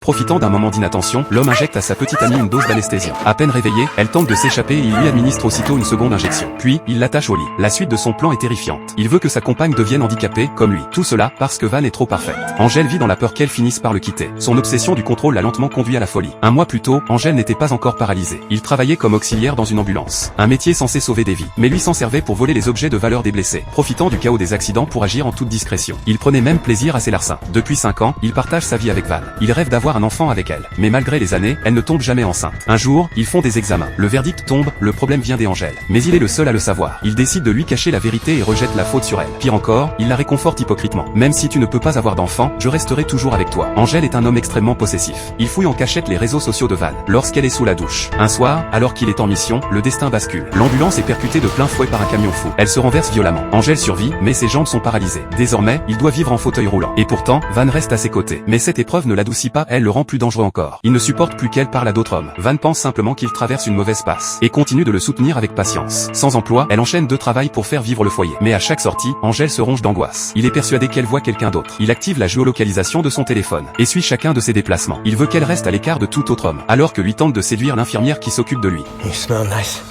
Profitant d'un moment d'inattention, l'homme injecte à sa petite amie une dose d'anesthésiant. À peine réveillée, elle tente de s'échapper et il lui administre aussitôt une seconde injection. Puis, il l'attache au lit. La suite de son plan est terrifiante. Il veut que sa compagne devienne handicapée, comme lui. Tout cela, parce que Van est trop parfaite. Angèle vit dans la peur qu'elle finisse par le quitter. Son obsession du contrôle l'a lentement conduit à la folie. Un mois plus tôt, Angèle n'était pas encore paralysée. Il travaillait comme auxiliaire dans une ambulance. Un métier censé sauver des vies. Mais lui s'en servait pour voler les objets de valeur des blessés. Profitant du chaos des accidents pour agir en toute discrétion. Il prenait même plaisir à ses larcins. Depuis 5 ans, il partage sa vie avec Van. Il rêve d'avoir un enfant avec elle. Mais malgré les années, elle ne tombe jamais enceinte. Un jour, ils font des examens. Le verdict tombe, le problème vient d'Angèle. Mais il est le seul à le savoir. Il décide de lui cacher la vérité et rejette la faute sur elle. Pire encore, il la réconforte hypocritement. Même si tu ne peux pas avoir d'enfant, je resterai toujours avec toi. Angèle est un homme extrêmement possessif. Il fouille en cachette les réseaux sociaux de Van. Lorsqu'elle est sous la douche. Un soir, alors qu'il est en mission, le destin bascule. L'ambulance est percutée de plein fouet par un camion fou. Elle se renverse violemment. Angèle survit, mais ses jambes sont paralysées. Désormais, il doit vivre en fauteuil roulant. Et pourtant, Van reste à ses côtés. Mais cette épreuve ne l'adoucit pas, elle le rend plus dangereux encore. Il ne supporte plus qu'elle parle à d'autres hommes. Van pense simplement qu'il traverse une mauvaise passe. Et continue de le soutenir avec patience. Sans emploi, elle enchaîne 2 travails pour faire vivre le foyer. Mais à chaque sortie, Angèle se ronge d'angoisse. Il est persuadé qu'elle voit quelqu'un d'autre. Il active la géolocalisation de son téléphone. Et suit chacun de ses déplacements. Il veut qu'elle reste à l'écart de tout autre homme. Alors que lui tente de séduire l'infirmière qui s'occupe de lui. You smell nice.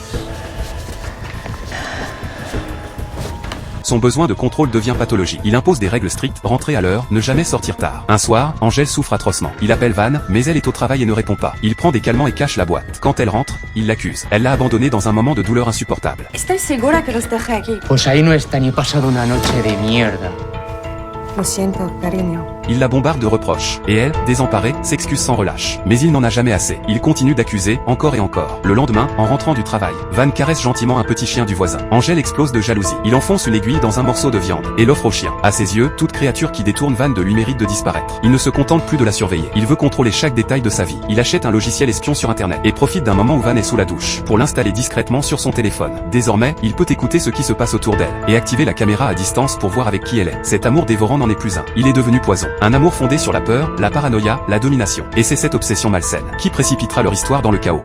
Son besoin de contrôle devient pathologique. Il impose des règles strictes, rentrer à l'heure, ne jamais sortir tard. Un soir, Angèle souffre atrocement. Il appelle Van, mais elle est au travail et ne répond pas. Il prend des calmants et cache la boîte. Quand elle rentre, il l'accuse. Elle l'a abandonnée dans un moment de douleur insupportable. Estoy segura que los dejé aquí. Pues ahí no está ni he pasado una noche de mierda. Lo siento, cariño. Il la bombarde de reproches. Et elle, désemparée, s'excuse sans relâche. Mais il n'en a jamais assez. Il continue d'accuser, encore et encore. Le lendemain, en rentrant du travail, Van caresse gentiment un petit chien du voisin. Angèle explose de jalousie. Il enfonce une aiguille dans un morceau de viande, et l'offre au chien. À ses yeux, toute créature qui détourne Van de lui mérite de disparaître. Il ne se contente plus de la surveiller. Il veut contrôler chaque détail de sa vie. Il achète un logiciel espion sur internet, et profite d'un moment où Van est sous la douche, pour l'installer discrètement sur son téléphone. Désormais, il peut écouter ce qui se passe autour d'elle, et activer la caméra à distance pour voir avec qui elle est. Cet amour dévorant n'en est plus un. Il est devenu poison. Un amour fondé sur la peur, la paranoïa, la domination. Et c'est cette obsession malsaine qui précipitera leur histoire dans le chaos.